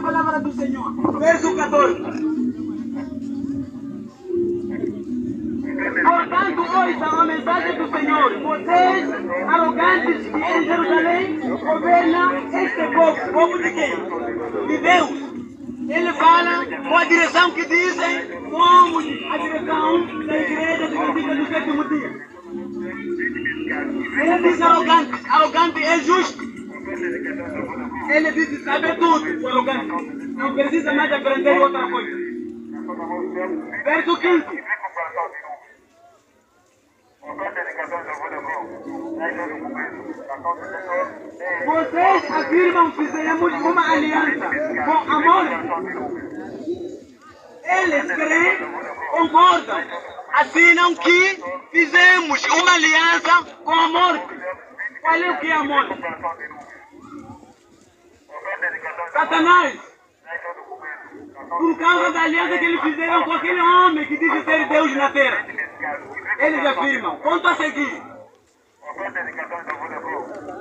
a palavra do Senhor. Verso 14. Portanto, ouçam a mensagem do Senhor. Vocês, arrogantes que em Jerusalém governam este povo. Povo de quem? De Deus. Ele fala com a direção que dizem, como a direção da igreja adventista do sétimo dia. Ele diz arrogante. Arrogante é justo. Ele diz saber tudo, o arrogante. Não precisa mais aprender outra coisa. Verso 15. Vocês afirmam que fizemos uma aliança com a morte. Eles creem, concordam, assinam que fizemos uma aliança com a morte. Qual é o que é a morte? Satanás. Por causa da aliança que eles fizeram com aquele homem que diz ser Deus na terra. Eles afirmam, ponto a seguir,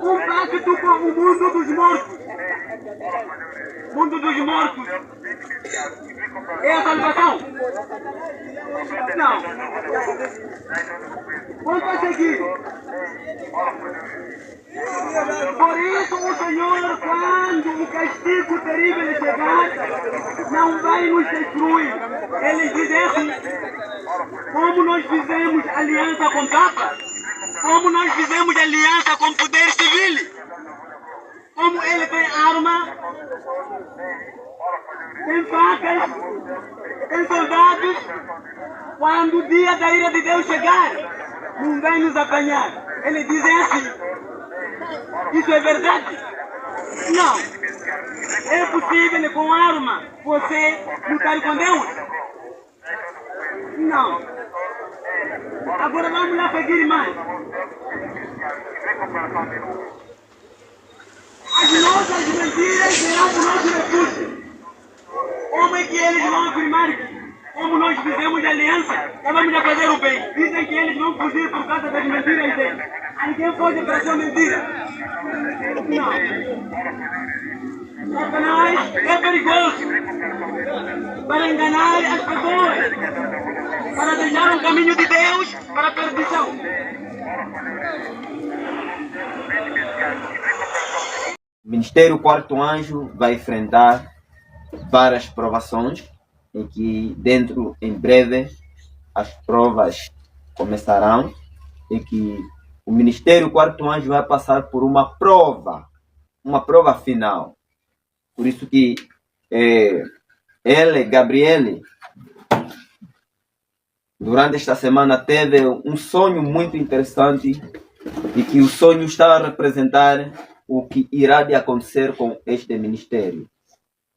um pacto com o mundo dos mortos. Mundo dos mortos é a salvação? Não. Ponto a seguir. Por isso o Senhor, quando o castigo terrível chegar, não vai nos destruir. Ele diz assim, como nós fizemos aliança com Papa, como nós fizemos aliança com o poder civil, como ele tem arma, tem facas, tem soldados, quando o dia da ira de Deus chegar, não vai nos apanhar. Ele diz assim, isso é verdade? Não. É possível com arma você lutar com Deus? Não. Agora vamos lá seguir mais. As nossas mentiras serão o nosso refúgio. Como é que eles vão afirmar que, como nós fizemos aliança, vamos a fazer o bem? Dizem que eles vão fugir por causa das mentiras deles. Alguém pode trazer mentira? Não. Satanás é perigoso para enganar as pessoas, para deixar o caminho de Deus para a perdição. O Ministério Quarto Anjo vai enfrentar várias provações, em que em breve, as provas começarão, em que o Ministério Quarto Anjo vai passar por uma prova final. Por isso que Gabriele, durante esta semana teve um sonho muito interessante, e que o sonho está a representar o que irá de acontecer com este ministério.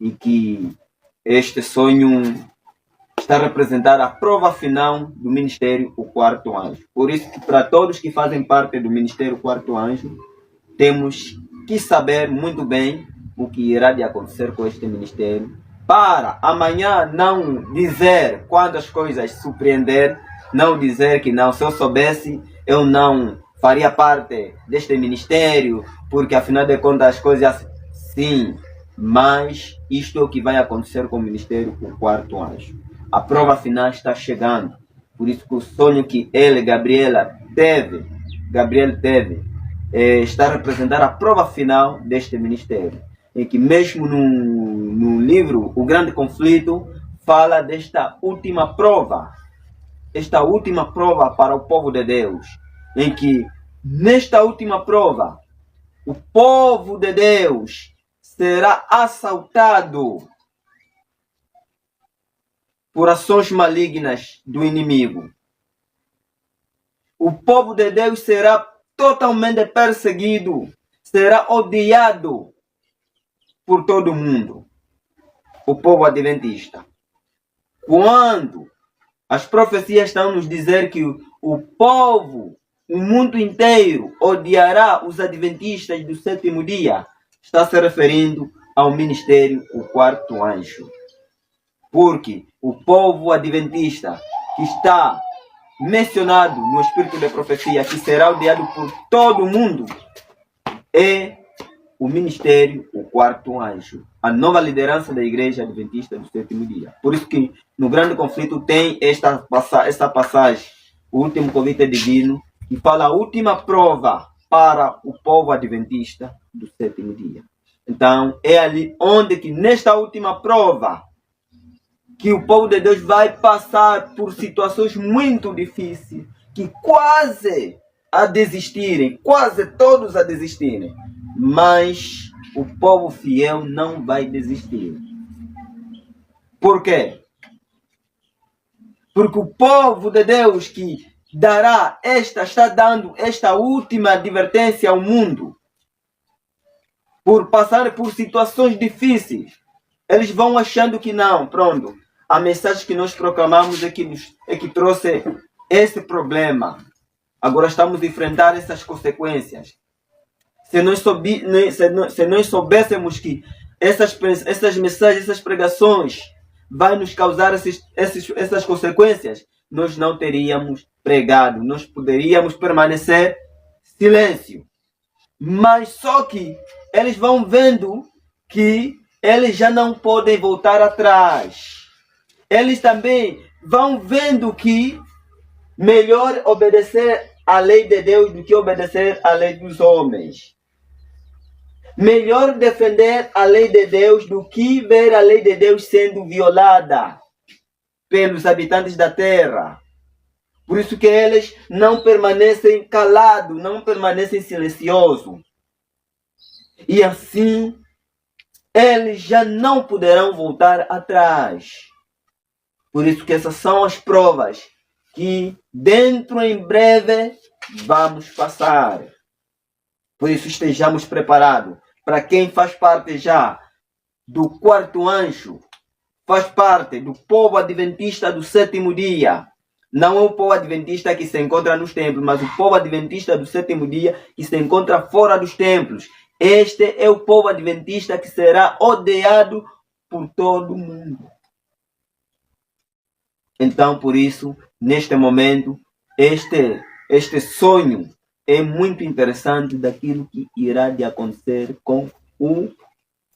E que este sonho está a representar a prova final do Ministério o Quarto Anjo. Por isso que para todos que fazem parte do Ministério Quarto Anjo, temos que saber muito bem o que irá de acontecer com este ministério, para amanhã não dizer, quando as coisas surpreender, não dizer que não, se eu soubesse, eu não faria parte deste ministério, porque afinal de contas as coisas sim, mas isto é o que vai acontecer com o Ministério o Quarto Anjo. A prova final está chegando, por isso que o sonho que Gabriel teve, está a representar a prova final deste ministério. Em que mesmo no livro O Grande Conflito, fala desta última prova para o povo de Deus, em que nesta última prova, o povo de Deus será assaltado por ações malignas do inimigo. O povo de Deus será totalmente perseguido, será odiado por todo mundo. O povo adventista. Quando as profecias estão a nos dizer que o povo, o mundo inteiro odiará os adventistas do sétimo dia, está se referindo ao Ministério o Quarto Anjo. Porque o povo adventista que está mencionado no Espírito de Profecia, que será odiado por todo mundo, é o ministério, o quarto anjo, a nova liderança da Igreja Adventista do Sétimo Dia. Por isso que no grande conflito tem esta passagem, o último convite divino, que fala a última prova para o povo adventista do Sétimo Dia. Então, é ali onde que nesta última prova que o povo de Deus vai passar por situações muito difíceis, que quase a desistirem, quase todos a desistirem. Mas o povo fiel não vai desistir. Por quê? Porque o povo de Deus que está dando esta última advertência ao mundo, por passar por situações difíceis, eles vão achando que não, pronto, a mensagem que nós proclamamos é que trouxe esse problema. Agora estamos a enfrentar essas consequências. Se nós soubéssemos que essas mensagens, essas pregações vai nos causar essas consequências, nós não teríamos pregado, nós poderíamos permanecer silêncio. Mas só que eles vão vendo que eles já não podem voltar atrás. Eles também vão vendo que melhor obedecer à lei de Deus do que obedecer à lei dos homens. Melhor defender a lei de Deus do que ver a lei de Deus sendo violada pelos habitantes da terra. Por isso que eles não permanecem calados, não permanecem silenciosos. E assim, eles já não poderão voltar atrás. Por isso que essas são as provas que dentro em breve vamos passar. Por isso estejamos preparados. Para quem faz parte já do quarto anjo, faz parte do povo adventista do sétimo dia. Não é o povo adventista que se encontra nos templos, mas o povo adventista do sétimo dia que se encontra fora dos templos. Este é o povo adventista que será odiado por todo mundo. Então, por isso, neste momento, este sonho é muito interessante daquilo que irá de acontecer com o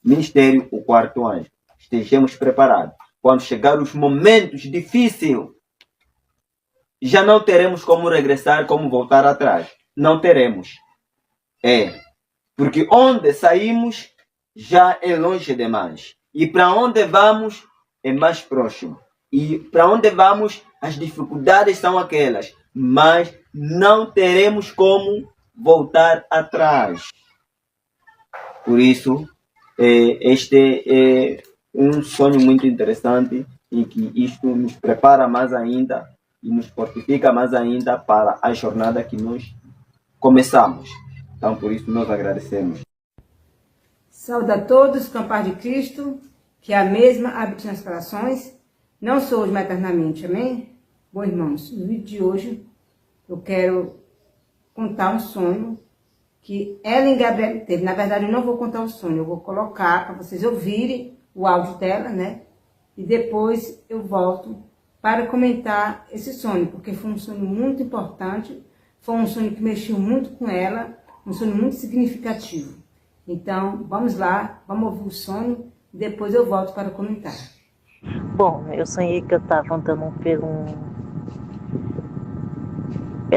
ministério, o quarto anjo. Estejamos preparados. Quando chegar os momentos difíceis, já não teremos como regressar, como voltar atrás. Não teremos. Porque onde saímos já é longe demais. E para onde vamos é mais próximo. E para onde vamos, as dificuldades são aquelas. Mas não teremos como voltar atrás. Por isso, este é um sonho muito interessante e que isto nos prepara mais ainda e nos fortifica mais ainda para a jornada que nós começamos. Então, por isso, nós agradecemos. Saúde a todos com a paz de Cristo, que a mesma habite nas corações, não sou hoje eternamente, amém? Bom, irmãos, no vídeo de hoje eu quero contar um sonho que Ellen Gabriele teve. Na verdade, eu não vou contar o sonho, eu vou colocar para vocês ouvirem o áudio dela, né? E depois eu volto para comentar esse sonho, porque foi um sonho muito importante, foi um sonho que mexeu muito com ela, um sonho muito significativo. Então, vamos lá, vamos ouvir o sonho e depois eu volto para comentar. Bom, eu sonhei que eu estava andando por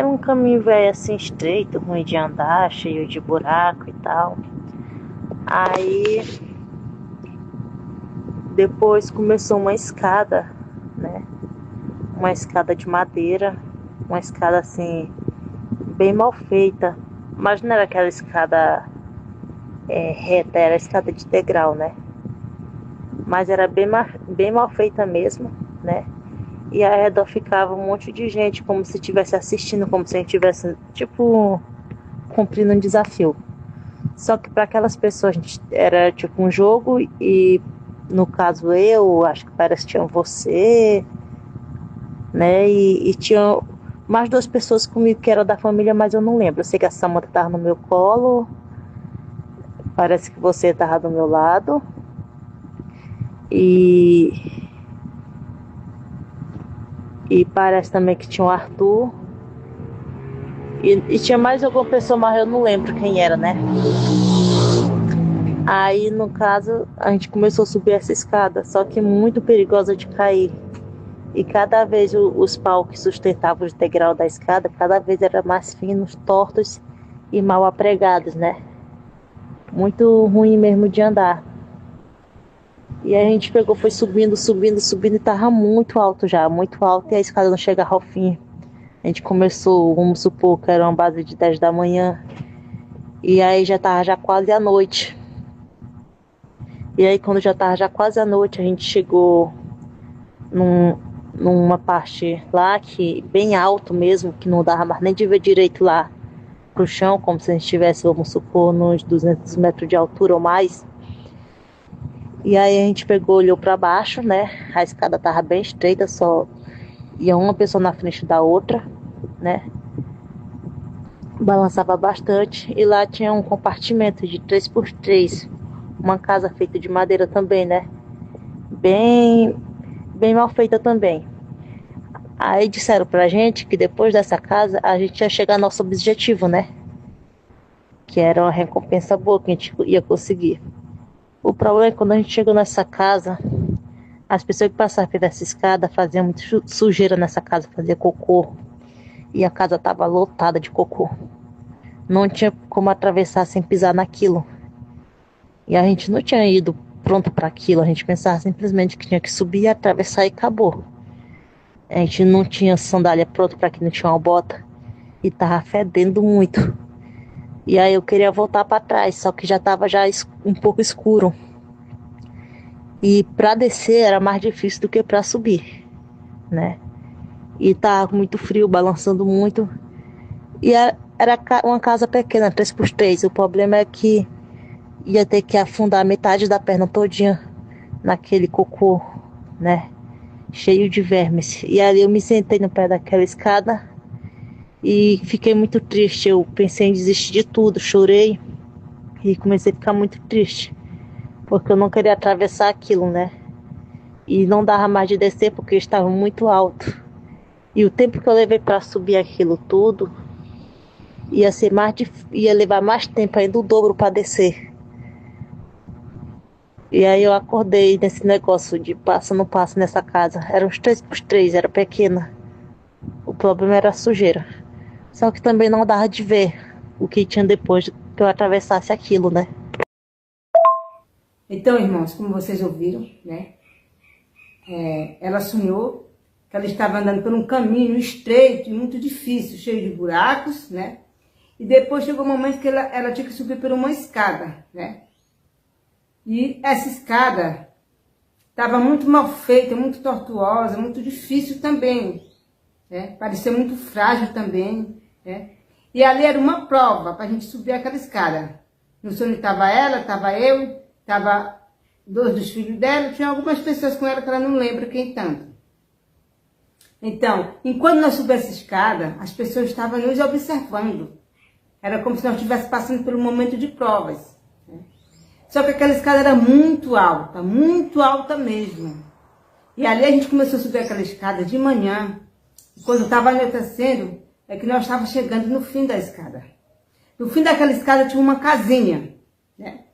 um caminho velho assim, estreito, ruim de andar, cheio de buraco e tal. Aí, depois começou uma escada, né? Uma escada de madeira, uma escada assim, bem mal feita. Mas não era aquela escada reta, era escada de degrau, né? Mas era bem mal feita mesmo, né? E ao redor ficava um monte de gente, como se estivesse assistindo, como se a gente estivesse, tipo, cumprindo um desafio. Só que para aquelas pessoas era tipo um jogo e, no caso, eu acho que parece que tinha você, né? E tinha mais 2 pessoas comigo que eram da família, mas eu não lembro. Eu sei que a Samanta estava no meu colo, parece que você estava do meu lado. E parece também que tinha o Arthur. E tinha mais alguma pessoa, mas eu não lembro quem era, né? Aí, no caso, a gente começou a subir essa escada, só que muito perigosa de cair. E cada vez os paus que sustentavam o degrau da escada, cada vez eram mais finos, tortos e mal apregados, né? Muito ruim mesmo de andar. E aí a gente pegou, foi subindo, subindo, subindo, e tava muito alto já, muito alto, e a escada não chegava ao fim. A gente começou, vamos supor que era uma base de 10 da manhã, e aí já tava já quase à noite. E aí quando já tava já quase à noite, a gente chegou numa parte lá, que bem alto mesmo, que não dava mais nem de ver direito lá pro chão, como se a gente estivesse, vamos supor, nos 200 metros de altura ou mais. E aí a gente pegou, olhou para baixo, né? A escada tava bem estreita, só ia uma pessoa na frente da outra, né? Balançava bastante. E lá tinha um compartimento de 3x3, uma casa feita de madeira também, né? Bem mal feita também. Aí disseram pra gente que depois dessa casa a gente ia chegar ao nosso objetivo, né? Que era uma recompensa boa que a gente ia conseguir. O problema é que quando a gente chegou nessa casa, as pessoas que passavam por essa escada faziam muito sujeira nessa casa, fazia cocô. E a casa estava lotada de cocô. Não tinha como atravessar sem pisar naquilo. E a gente não tinha ido pronto para aquilo. A gente pensava simplesmente que tinha que subir, atravessar e acabou. A gente não tinha sandália pronta para aquilo, não tinha uma bota. E tava fedendo muito. E aí eu queria voltar para trás, só que já estava já um pouco escuro. E para descer era mais difícil do que para subir, né? E tava muito frio, balançando muito. E era uma casa pequena, 3x3. O problema é que ia ter que afundar metade da perna todinha naquele cocô, né? Cheio de vermes. E ali eu me sentei no pé daquela escada e fiquei muito triste. Eu pensei em desistir de tudo, chorei e comecei a ficar muito triste, porque eu não queria atravessar aquilo, né? E não dava mais de descer porque estava muito alto. E o tempo que eu levei para subir aquilo tudo ia levar mais tempo, ainda o dobro para descer. E aí eu acordei nesse negócio de passo não passo nessa casa. Era uns 3x3, era pequena. O problema era a sujeira. Só que também não dava de ver o que tinha depois que eu atravessasse aquilo, né? Então, irmãos, como vocês ouviram, né? Ela sonhou que ela estava andando por um caminho estreito e muito difícil, cheio de buracos, né? E depois chegou um momento que ela tinha que subir por uma escada, né? E essa escada estava muito mal feita, muito tortuosa, muito difícil também, né? Parecia muito frágil também, né? E ali era uma prova para a gente subir aquela escada. No sonho estava ela, estava eu, estava 2 dos filhos dela, tinha algumas pessoas com ela que ela não lembra quem tanto. Então, enquanto nós subíamos essa escada, as pessoas estavam nos observando. Era como se nós estivéssemos passando por um momento de provas, né? Só que aquela escada era muito alta mesmo. E ali a gente começou a subir aquela escada de manhã. E quando estava anoitecendo, é que nós estávamos chegando no fim da escada. No fim daquela escada tinha uma casinha, né?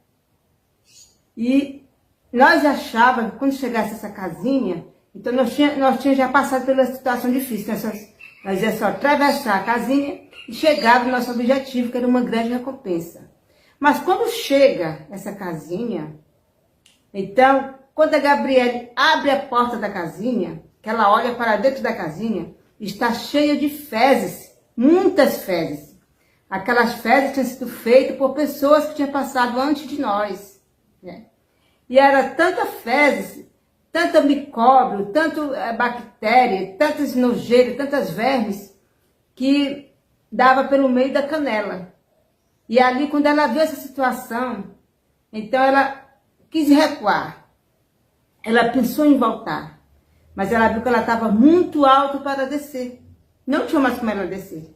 E nós achávamos que quando chegasse essa casinha, então nós tínhamos já passado pela situação difícil. Nós ia só atravessar a casinha e chegar no nosso objetivo, que era uma grande recompensa. Mas quando chega essa casinha, então, quando a Gabriele abre a porta da casinha, que ela olha para dentro da casinha, está cheia de fezes, muitas fezes. Aquelas fezes tinham sido feitas por pessoas que tinham passado antes de nós, né? E era tanta fezes, tanto micróbio, tanto bactéria, tantas nojeiras, tantas vermes, que dava pelo meio da canela. E ali, quando ela viu essa situação, então ela quis recuar. Ela pensou em voltar, mas ela viu que ela estava muito alto para descer. Não tinha mais como ela descer.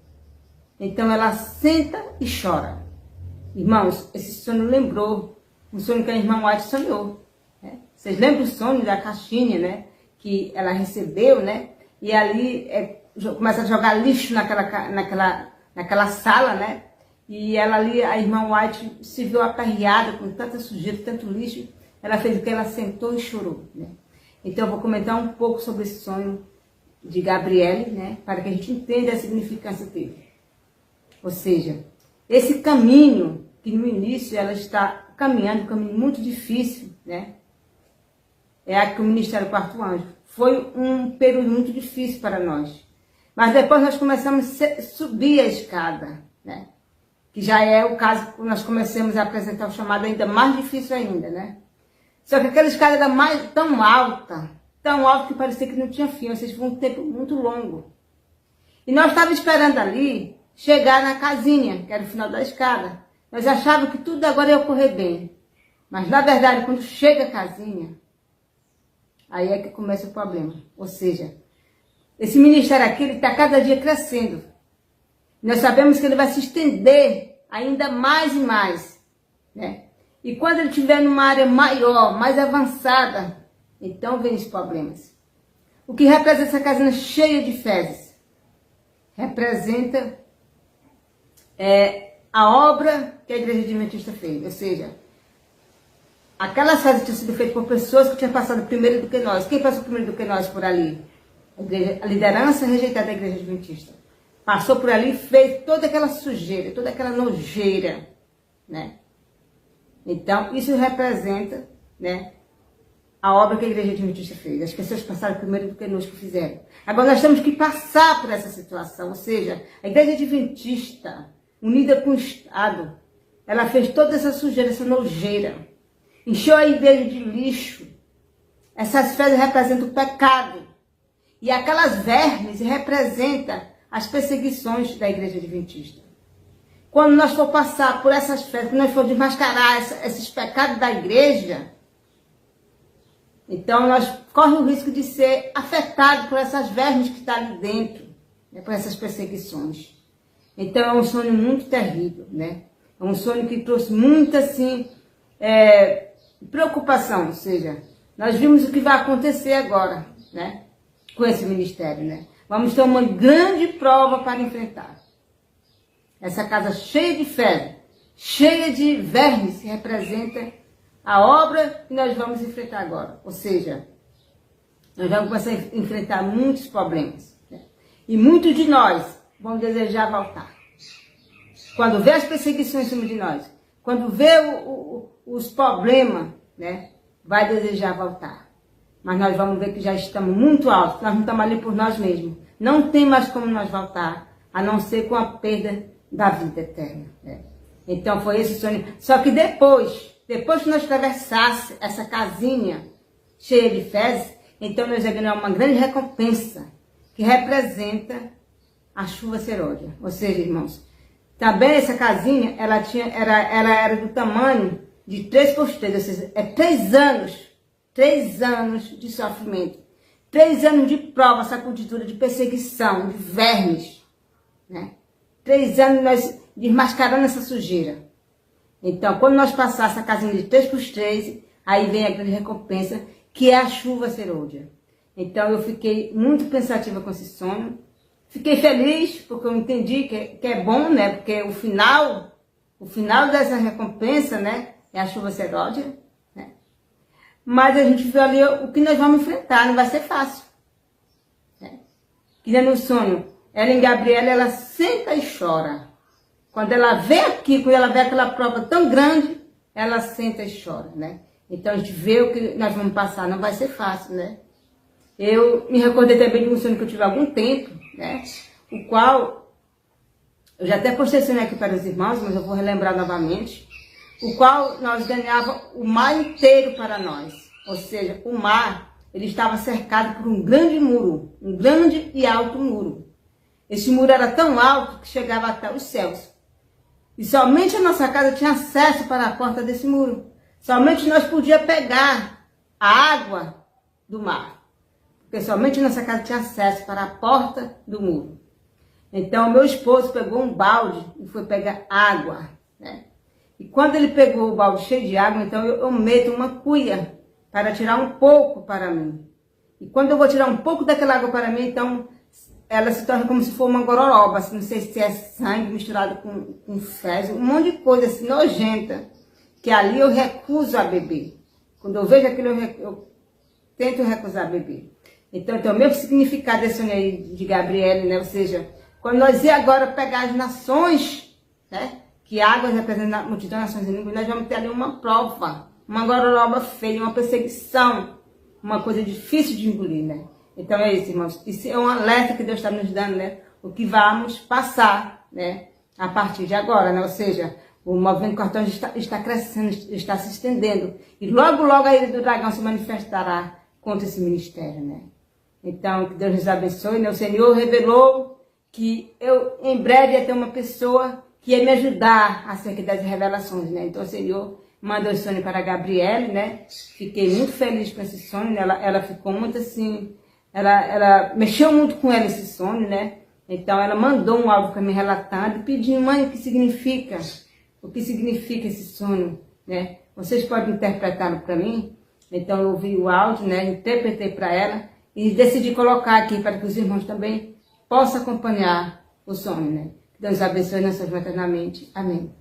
Então ela senta e chora. Irmãos, esse sonho lembrou um sonho que a irmã White sonhou, né? Vocês lembram o sonho da caixinha, né? Que ela recebeu, né? E ali começa a jogar lixo naquela sala, né? E ela ali, a irmã White, se viu aperreada com tanta sujeira, tanto lixo, ela fez o que? Ela sentou e chorou, né? Então eu vou comentar um pouco sobre esse sonho de Gabriele, né? Para que a gente entenda a significância dele. Ou seja, esse caminho, que no início ela está caminhando, um caminho muito difícil, né? É aqui o Ministério Quarto Anjo. Foi um período muito difícil para nós. Mas depois nós começamos a subir a escada, né? Que já é o caso que nós começamos a apresentar o chamado ainda mais difícil ainda, né? Só que aquela escada era tão alta que parecia que não tinha fim, ou seja, foi um tempo muito longo. E nós estávamos esperando ali chegar na casinha, que era o final da escada. Nós achávamos que tudo agora ia ocorrer bem. Mas, na verdade, quando chega a casinha, aí é que começa o problema. Ou seja, esse ministério aqui, ele está cada dia crescendo. Nós sabemos que ele vai se estender ainda mais e mais, né? E quando ele estiver numa área maior, mais avançada, então vem os problemas. O que representa essa casinha cheia de fezes? Representa a obra que a Igreja Adventista fez. Ou seja, aquelas fezes tinham sido feitas por pessoas que tinham passado primeiro do que nós. Quem passou primeiro do que nós por ali? A liderança rejeitada da Igreja Adventista. Passou por ali e fez toda aquela sujeira, toda aquela nojeira, né? Então, isso representa, né, a obra que a Igreja Adventista fez. As pessoas passaram primeiro do que nós que fizeram. Agora, nós temos que passar por essa situação. Ou seja, a Igreja Adventista, unida com o Estado, ela fez toda essa sujeira, essa nojeira. Encheu a igreja de lixo. Essas fezes representam o pecado. E aquelas vermes representam as perseguições da Igreja Adventista. Quando nós for passar por essas fezes, quando nós for desmascarar esses pecados da igreja, então nós corremos o risco de ser afetados por essas vermes que estão ali dentro, né, por essas perseguições. Então é um sonho muito terrível, né? É um sonho que trouxe muita, assim, preocupação. Ou seja, nós vimos o que vai acontecer agora, né, com esse ministério, né? Vamos ter uma grande prova para enfrentar. Essa casa cheia de fezes, cheia de vermes, que representa a obra que nós vamos enfrentar agora. Ou seja, nós vamos começar a enfrentar muitos problemas, né? E muitos de nós vão desejar voltar. Quando vê as perseguições em cima de nós, quando vê os problemas, né, vai desejar voltar. Mas nós vamos ver que já estamos muito altos, nós não estamos ali por nós mesmos. Não tem mais como nós voltar, a não ser com a perda da vida eterna, né? Então foi esse sonho. Só que depois que nós atravessasse essa casinha cheia de fezes, então nós vamos ganhar uma grande recompensa, que representa a chuva serôdia. Ou seja, irmãos, também essa casinha, ela era do tamanho de 3 por 3, ou seja, 3 anos de sofrimento, 3 anos de prova, sacudidura, de perseguição, de vermes, né? 3 anos nós desmascarando essa sujeira. Então, quando nós passarmos essa casinha de 3 por 3, aí vem a grande recompensa, que é a chuva serôdia. Então, eu fiquei muito pensativa com esse sonho. Fiquei feliz, porque eu entendi que é bom, né? Porque o final dessa recompensa, né, é a chuva serôdia, né? Mas a gente viu ali o que nós vamos enfrentar, não vai ser fácil, né? Que nem no sonho, ela em Gabriele, ela senta e chora. Quando ela vê aqui, quando ela vê aquela prova tão grande, ela senta e chora, né? Então a gente vê o que nós vamos passar, não vai ser fácil, né? Eu me recordei também de um sonho que eu tive há algum tempo, né? O qual, eu já até postei sonho aqui para os irmãos, mas eu vou relembrar novamente. O qual nós ganhávamos o mar inteiro para nós. Ou seja, o mar, ele estava cercado por um grande muro, um grande e alto muro. Esse muro era tão alto que chegava até os céus. E somente a nossa casa tinha acesso para a porta desse muro. Somente nós podíamos pegar a água do mar. Porque somente a nossa casa tinha acesso para a porta do muro. Então, meu esposo pegou um balde e foi pegar água, né? E quando ele pegou o balde cheio de água, então eu meto uma cuia para tirar um pouco para mim. E quando eu vou tirar um pouco daquela água para mim, então ela se torna como se for uma gororoba, assim, não sei se é sangue misturado com fezes, um monte de coisa assim, nojenta, que ali eu recuso a beber. Quando eu vejo aquilo, eu tento recusar a beber. Então, o mesmo significado desse sonho aí de Gabriele, né? Ou seja, quando nós ir agora pegar as nações, né? Que águas representam a multidão das nações inimigas, nós vamos ter ali uma prova, uma gororoba feia, uma perseguição, uma coisa difícil de engolir, né? Então é isso, irmãos. Isso é um alerta que Deus está nos dando, né? O que vamos passar, né? A partir de agora, né? Ou seja, o movimento Cortão está crescendo, está se estendendo. E logo, logo a Ilha do Dragão se manifestará contra esse ministério, né? Então, que Deus nos abençoe, né? O Senhor revelou que eu, em breve, ia ter uma pessoa que ia me ajudar acerca das revelações, né? Então, o Senhor mandou o sonho para a Gabriele, né? Fiquei muito feliz com esse sonho, né? Ela ficou muito assim... Ela mexeu muito com ela esse sonho, né? Então, ela mandou um áudio para mim relatando, pedindo, mãe, o que significa? O que significa esse sonho, né? Vocês podem interpretá-lo para mim? Então, eu ouvi o áudio, né? Interpretei para ela e decidi colocar aqui para que os irmãos também possam acompanhar o sonho, né? Deus abençoe nossas eternamente. Amém.